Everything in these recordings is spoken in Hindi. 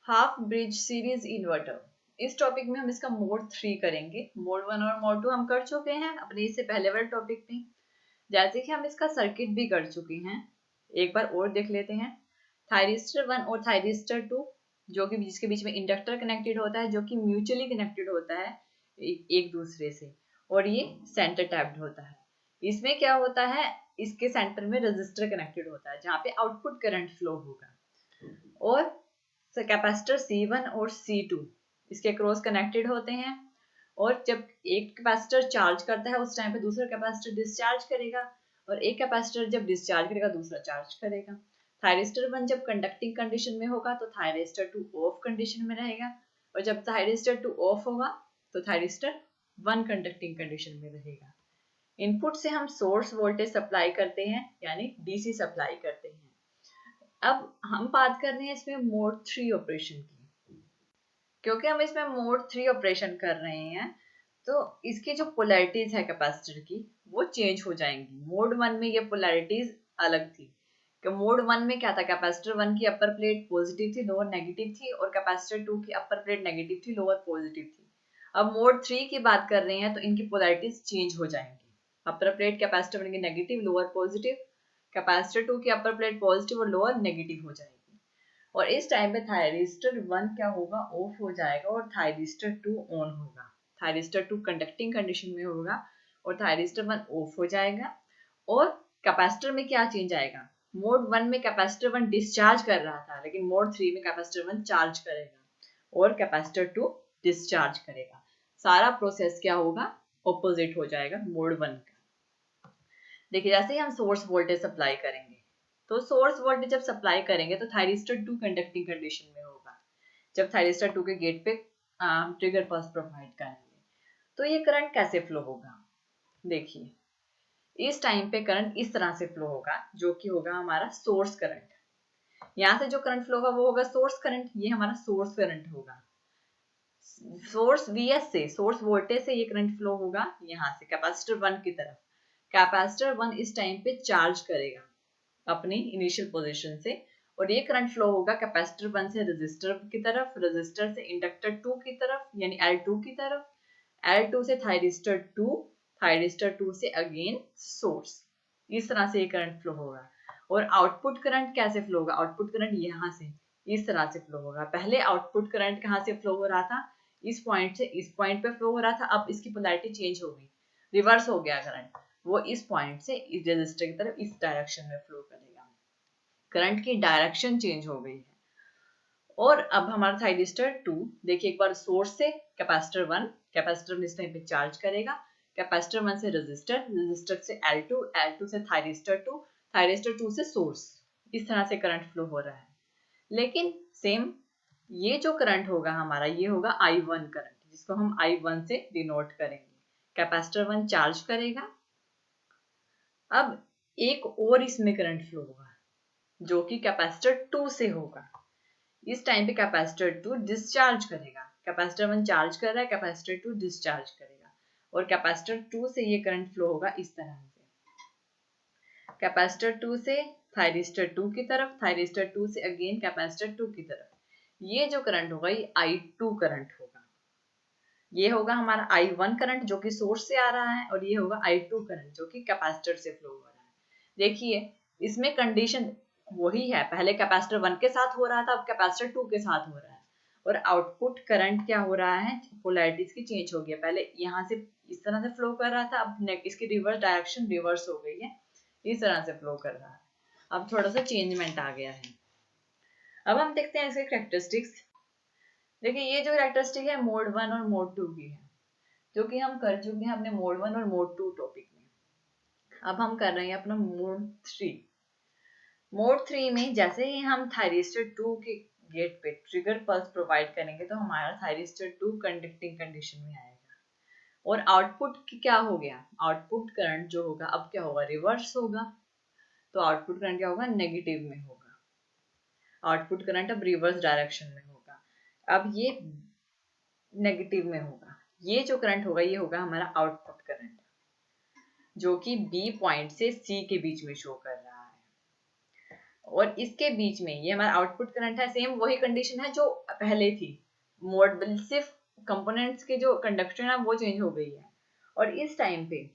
Half bridge series inverter. इस टॉपिक में हम इसका मोड 3 करेंगे। मोड 1 और मोड 2 हम कर चुके हैं अपने इससे पहले वाले टॉपिक में, जैसे कि हम इसका सर्किट भी कर चुके हैं। एक बार और देख लेते हैं। थायरिस्टर 1 और थायरिस्टर 2 जो कि जिसके बीच में इंडक्टर कनेक्टेड होता है, जो कि म्यूचुअली कनेक्टेड होता है एक दूसरे से, और ये सेंटर टैप्ड होता है। इसमें क्या होता है, इसके सेंटर में रजिस्टर कनेक्टेड होता है जहाँ पे आउटपुट करंट फ्लो होगा, और कैपेसिटर C1 और C2 इसके क्रॉस कनेक्टेड होते हैं। और जब एक कैपेसिटर चार्ज करता है उस टाइम पे दूसरा कैपेसिटर डिस्चार्ज करेगा, और एक कैपेसिटर जब डिस्चार्ज करेगा दूसरा चार्ज करेगा। थायरिस्टर 1 जब कंडक्टिंग कंडीशन में होगा तो थायरिस्टर 2 ऑफ कंडीशन में रहेगा, और जब थायरिस्टर 2 ऑफ होगा तो थायरिस्टर 1 कंडक्टिंग कंडीशन में रहेगा। इनपुट से हम सोर्स वोल्टेज सप्लाई करते हैं, यानी डीसी सप्लाई करते हैं। अब हम बात कर रहे हैं इसमें मोड 3 ऑपरेशन की। क्योंकि हम इसमें मोड 3 ऑपरेशन कर रहे हैं तो इसकी जो पोलैरिटीज है कैपेसिटर की वो चेंज हो जाएंगी। मोड 1 में ये पोलैरिटीज अलग थी कि मोड 1 में क्या था, कैपेसिटर 1 की अपर प्लेट पॉजिटिव थी, लोअर नेगेटिव थी, और कैपेसिटर 2 की अपर प्लेट नेगेटिव थी, लोअर पॉजिटिव थी। अब मोड 3 की बात कर रहे हैं तो इनकी पोलैरिटीज चेंज हो जाएंगी। अपर प्लेट कैपेसिटर 1 की नेगेटिव, लोअर पॉजिटिव, कैपेसिटर 2 की अपर प्लेट पॉजिटिव और लोअर नेगेटिव हो जाएगी। और इस टाइम पे थायरिस्टर 1 क्या होगा, ऑफ हो जाएगा, और थायरिस्टर 2 ऑन होगा। थायरिस्टर 2 कंडक्टिंग कंडीशन में होगा और थायरिस्टर 1 ऑफ हो जाएगा। और कैपेसिटर में क्या चेंज आएगा, मोड 1 में कैपेसिटर 1 डिस्चार्ज कर रहा था, लेकिन मोड 3 में कैपेसिटर 1 चार्ज करेगा और कैपेसिटर 2 डिस्चार्ज करेगा। सारा प्रोसेस क्या होगा, ऑपोजिट हो जाएगा मोड 1 का। देखिए, जैसे ही हम सोर्स वोल्टेज सप्लाई करेंगे तो सोर्स वोल्टेज जब सप्लाई करेंगे तो थायरिस्टर 2 कंडक्टिंग कंडीशन में होगा। जब थायरिस्टर 2 के गेट पे ट्रिगर पल्स प्रोवाइड करेंगे तो ये करंट कैसे फ्लो होगा। देखिए, इस टाइम पे करंट इस तरह से फ्लो होगा, जो कि होगा हमारा सोर्स करंट। यहाँ से जो करंट फ्लो होगा वो होगा सोर्स करंट, ये हमारा सोर्स करंट होगा। सोर्स VS से, सोर्स वोल्टेज से ये करंट फ्लो होगा यहाँ से कैपेसिटर 1 की तरफ। कैपेसिटर 1 इस टाइम पे चार्ज करेगा अपनी इनिशियल पोजीशन से, और ये करंट फ्लो होगा कैपेसिटर 1 से रजिस्टर की तरफ, रजिस्टर से इंडक्टर 2 की तरफ यानी L2 की तरफ, L2 से थायरिस्टर 2, थायरिस्टर 2 से अगेन सोर्स। इस तरह से ये करंट फ्लो होगा। और आउटपुट करंट कैसे फ्लो होगा, आउटपुट करंट यहाँ से इस तरह से फ्लो होगा। पहले आउटपुट करंट कहाँ से फ्लो हो रहा था, इस पॉइंट से इस पॉइंट पे फ्लो हो रहा था। अब इसकी पोलैरिटी चेंज हो गई, रिवर्स हो गया करंट, वो इस पॉइंट से इस रजिस्टर की तरफ इस डायरेक्शन में फ्लो करेगा। करंट की डायरेक्शन चेंज हो गई है। और अब हमारा थायरिस्टर 2, देखिए एक बार सोर्स से कैपेसिटर 1, कैपेसिटर 1 इस टाइम पे चार्ज करेगा, कैपेसिटर 1 से रजिस्टर, रजिस्टर से L2, L2 से थायरिस्टर 2, थायरिस्टर 2 से सोर्स। इस तरह से करंट फ्लो हो रहा है। लेकिन सेम ये जो करंट होगा हमारा, ये होगा I1 करंट, जिसको हम I1 से डिनोट करेंगे। कैपेसिटर 1 चार्ज करेगा। अब एक और इसमें करंट फ्लो होगा जो कि कैपेसिटर 2 से होगा। इस टाइम पे कैपेसिटर 2 डिस्चार्ज करेगा। कैपेसिटर 1 चार्ज कर रहा है, कैपेसिटर 2 डिस्चार्ज करेगा, और कैपेसिटर 2 से ये करंट फ्लो होगा इस तरह से, कैपेसिटर 2 से थायरिस्टर 2 की तरफ, थायरिस्टर 2 से अगेन कैपेसिटर 2 की तरफ। ये जो करंट होगा ये I2 करंट होगा। ये होगा हमारा I1 करंट जो कि सोर्स से आ रहा है, और ये होगा I2 करंट जो कि कैपेसिटर से फ्लो हो रहा है। देखिए, इसमें कंडीशन वही है, पहले कैपेसिटर 1 के साथ हो रहा था, अब कैपेसिटर 2 के साथ हो रहा है। और आउटपुट करंट क्या हो रहा है, पोलैरिटीज की चेंज हो गई है। पहले यहाँ से इस तरह से फ्लो कर रहा था, अब इसकी रिवर्स डायरेक्शन रिवर्स हो गई है, इस तरह से फ्लो कर रहा है। अब थोड़ा सा चेंजमेंट आ गया है। अब हम देखते हैं इसके कैरेक्टरिस्टिक्स। देखिए, ये जो कैरेक्टरिस्टिक है मोड 1 और मोड 2 की है, जो कि हम कर चुके हैं अपने मोड 1 और मोड 2 टॉपिक में। अब हम कर रहे हैं अपना मोड 3। मोड 3 में जैसे ही हम थायरिस्टर 2 के गेट पे ट्रिगर पल्स प्रोवाइड करेंगे तो हमारा थायरिस्टर 2 कंडक्टिंग कंडीशन में आएगा। और आउटपुट क्या हो गया, आउटपुट करंट जो होगा अब क्या होगा, रिवर्स होगा। तो आउटपुट करंट क्या होगा, नेगेटिव में होगा। आउटपुट करंट अब रिवर्स डायरेक्शन में होगा, अब ये नेगेटिव में होगा। ये जो करंट होगा ये होगा हमारा आउटपुट करंट, जो कि B पॉइंट से C के बीच में शो कर रहा है। और इसके बीच में ये हमारा आउटपुट करंट है, सेम वही कंडीशन है जो पहले थी, मोड सिर्फ कंपोनेंट्स के जो कंडक्शन है वो चेंज हो गई है। और इस टाइम पे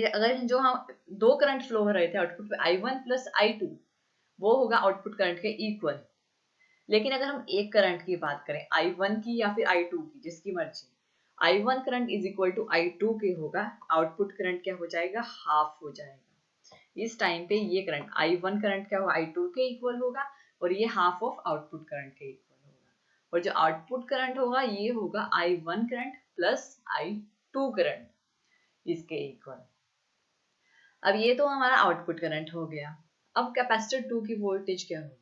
अगर जो हम दो करंट फ्लो हो रहे थे आउटपुट पे I1 प्लस I2, वो होगा आउटपुट करंट के इक्वल। लेकिन अगर हम एक करंट की बात करें, I1 की या फिर I2 की, जिसकी मर्जी, I1 current is equal to I2 के होगा, आउटपुट करंट क्या हो जाएगा, हाफ हो जाएगा। इस टाइम पे ये करंट I1 करंट क्या होगा, I2 के इक्वल होगा, और ये हाफ ऑफ आउटपुट करंट के इक्वल होगा। और जो आउटपुट करंट होगा ये होगा I1 current plus I2 current, इसके इक्वल। अब ये तो हमारा आउटपुट करंट हो गया। अब कैपेसिटर 2 की वोल्टेज क्या होगी?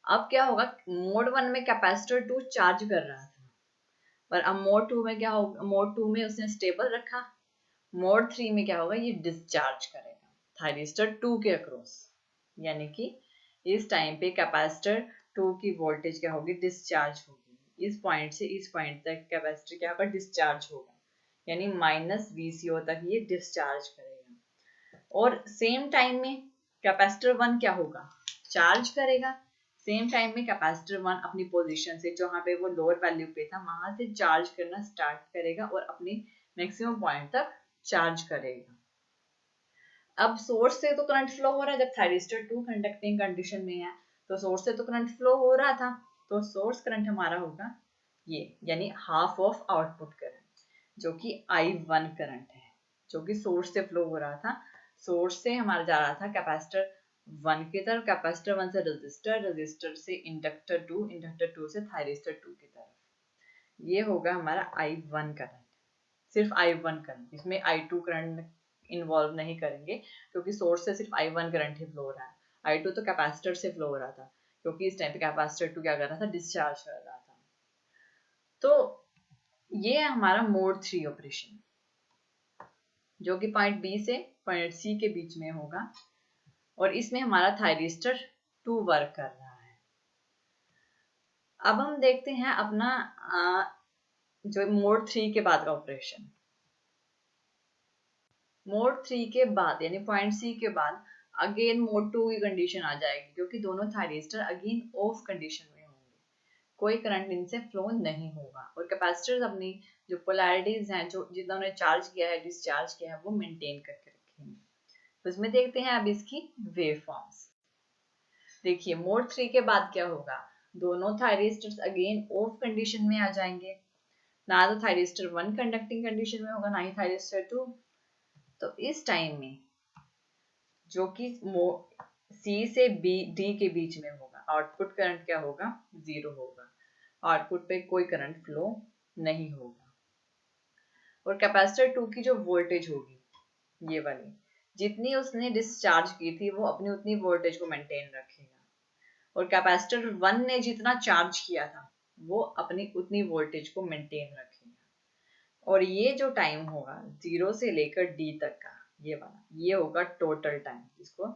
अब क्या होगा, मोड 1 में कैपेसिटर 2 चार्ज कर रहा था, पर अब मोड 2 में क्या होगा, मोड 2 में उसने स्टेबल रखा, मोड 3 में क्या होगा, ये डिस्चार्ज करेगा थायरिस्टर 2 के अक्रॉस। यानी कि इस टाइम पे कैपेसिटर 2 की वोल्टेज क्या होगी, डिस्चार्ज होगी। इस पॉइंट से इस पॉइंट तक कैपेसिटर क्या होगा, डिस्चार्ज होगा, यानी माइनस VCO तक ये डिस्चार्ज करेगा। और सेम टाइम में कैपेसिटर 1 क्या होगा, चार्ज करेगा। सेम टाइम में कैपेसिटर 1 अपनी पोजीशन से, जहाँ पे वो लोअर वैल्यू पे था, वहां से चार्ज करना स्टार्ट करेगा और अपनी मैक्सिमम पॉइंट तक चार्ज करेगा। अब सोर्स से तो करंट फ्लो हो रहा है, जब थायरिस्टर 2 कंडक्टिंग कंडीशन में है तो सोर्स से तो करंट फ्लो हो रहा था, तो सोर्स करंट हमारा होगा ये, यानी हाफ ऑफ आउटपुट करंट, जो कि I1 करंट है, जो कि सोर्स से फ्लो हो रहा था। सोर्स से हमारा जा रहा था कैपेसिटर 1 की तरफ, कैपेसिटर 1 से रजिस्टर, रजिस्टर से इंडक्टर 2, इंडक्टर 2 से थायरिस्टर 2 की तरफ। ये होगा हमारा I1 करंट, सिर्फ I1 करंट, इसमें I2 करंट इन्वॉल्व नहीं करेंगे, क्योंकि सोर्स से सिर्फ I1 करंट ही फ्लो हो रहा है। I2 तो कैपेसिटर से फ्लो हो रहा था, क्योंकि इस टाइम पे कैपेसिटर 2 क्या कर रहा था, डिस्चार्ज कर रहा था। तो ये है हमारा मोड 3 ऑपरेशन, जो कि पॉइंट B से पॉइंट C के बीच में होगा, और इसमें हमारा थायरिस्टर 2 वर्क कर रहा है। अब हम देखते हैं अपना जो मोड 3 के बाद का ऑपरेशन। मोड 3 के बाद यानी पॉइंट C के बाद अगेन मोड 2 की कंडीशन आ जाएगी, क्योंकि दोनों थायरिस्टर अगेन ऑफ कंडीशन में होंगे, कोई करंट इनसे फ्लो नहीं होगा, और कैपेसिटर्स अपनी जो पोलैरिटीज हैं, जो जिन्होंने चार्ज किया है, डिस्चार्ज किया है, वो मेंटेन करके रखेंगे। तो इसमें देखते हैं अब इसकी वेव फॉर्म्स। देखिए मोड 3 के बाद क्या होगा, दोनों थायरिस्टर्स अगेन ऑफ कंडीशन में आ जाएंगे, ना तो थायरिस्टर 1 कंडक्टिंग कंडीशन में होगा, ना ही थायरिस्टर 2। तो इस टाइम में जो कि C से D के बीच में होगा, आउटपुट करंट क्या होगा, 0 होगा, आउटपुट पे कोई करंट फ्लो नहीं होगा। और कैपेसिटर 2 की जो वोल्टेज होगी, ये वाली, जितनी उसने डिस्चार्ज की थी वो अपनी उतनी वोल्टेज को मेंटेन रखेगा, और कैपेसिटर 1 ने जितना चार्ज किया था वो अपनी उतनी वोल्टेज को मेंटेन रखेगा। और ये जो टाइम होगा 0 से लेकर D तक का, ये वाला, ये होगा टोटल टाइम, जिसको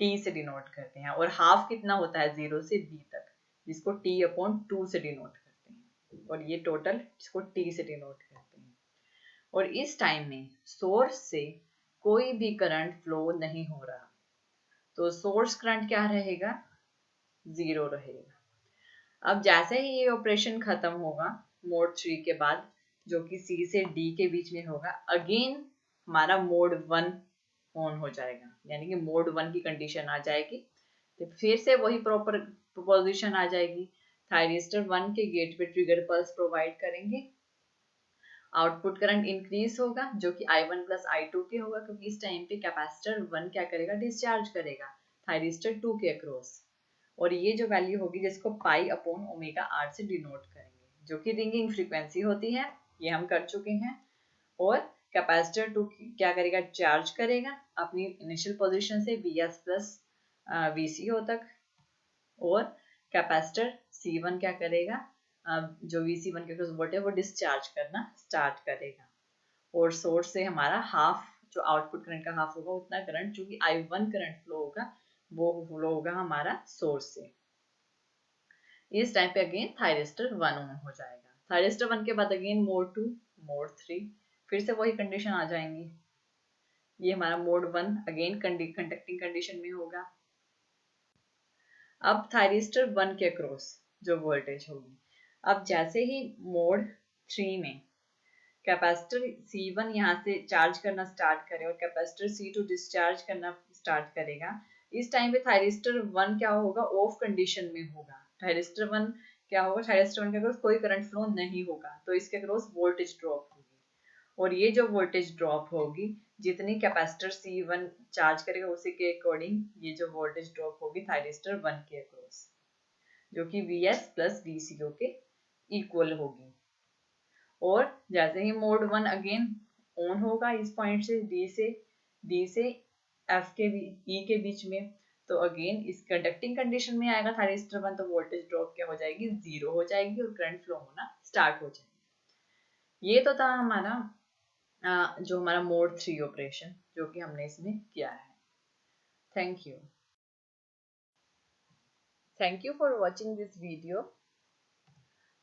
T से डिनोट करते हैं। और हाफ कितना होता है 0 से B तक, जिसको T/2 से डिनोट करते हैं, और ये टोटल जिसको T से डिनोट करते हैं। और इस टाइम में सोर्स से कोई भी करंट फ्लो नहीं हो रहा, तो सोर्स करंट क्या रहेगा, 0 रहेगा। अब जैसे ही ये ऑपरेशन खत्म होगा मोड 3 के बाद, जो कि C से D के बीच में होगा, अगेन हमारा मोड 1 ऑन हो जाएगा, यानी कि मोड 1 की कंडीशन आ जाएगी। तो फिर से वही प्रॉपर पोजीशन आ जाएगी, थायरिस्टर 1 के गेट पे ट्रिगर पल्स प्रोवाइड करेंगे, आउटपुट करंट इंक्रीज होगा, जो कि I1 प्लस I2 के होगा, क्योंकि इस टाइम पे कैपेसिटर 1 क्या करेगा, डिस्चार्ज करेगा थायरिस्टर 2 के अक्रॉस। और ये जो वैल्यू होगी, जिसको π/ωr से डिनोट करेंगे, जो कि रिंगिंग फ्रीक्वेंसी होती है, ये हम कर चुके हैं। और कैपेसिटर 2 क्या करेगा, चार्ज करेगा अपनी इनिशियल पोजीशन से Vs प्लस VCO तक, और कैपेसिटर C1 क्या करेगा, जो VC1 के वोल्टेज है वो डिस्चार्ज करना स्टार्ट करेगा। और सोर्स से हमारा हाफ, जो आउटपुट करंट का हाफ होगा, उतना करंट, जो कि I1 करंट फ्लो होगा, वो फ्लो होगा हमारा सोर्स से। इस टाइम पे अगेन थायरिस्टर 1 ऑन हो जाएगा। थायरिस्टर 1 के बाद अगेन मोड 2, मोड 3, फिर से वही कंडीशन आ जाएंगी। ये हमारा मोड 1 अगेन कंडक्टिंग कंडीशन में होगा, अब थायरिस्टर 1 के अक्रॉस जो वोल्टेज होगी, अब जैसे ही मोड 3 में कैपेसिटर C1 यहाँ से चार्ज करना स्टार्ट करे और कैपेसिटर C2 डिस्चार्ज करना स्टार्ट करेगा, इस टाइम पे थायरिस्टर 1 क्या होगा, ऑफ कंडीशन में होगा। थायरिस्टर 1 क्या होगा, थायरिस्टर 1 के अक्रॉस कोई करंट फ्लो नहीं होगा, तो इसके अक्रॉस वोल्टेज ड्रॉप होगी। और ये जो वोल्टेज ड्रॉप होगी, जितनी कैपेसिटर C1 चार्ज करेगा उसी के अकॉर्डिंग ये जो वोल्टेज ड्रॉप होगी थायरिस्टर 1 के अक्रॉस, जो कि Vs प्लस VCO के इक्वल होगी। और जैसे ही मोड 1 अगेन ऑन होगा इस पॉइंट से D से F के E के बीच में, तो अगेन इस कंडक्टिंग कंडीशन में आएगा थायरिस्टर 1, तो वोल्टेज ड्रॉप क्या हो जाएगी, 0 हो जाएगी और करंट फ्लो होना स्टार्ट हो जाएगी। ये तो था हमारा जो हमारा मोड 3 ऑपरेशन जो कि हमने इसमें किया है। Thank you for watching this video.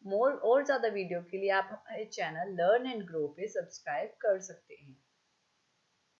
More और ज़्यादा वीडियो के लिए आप हमारे चैनल लर्न एंड ग्रो पे सब्सक्राइब कर सकते हैं।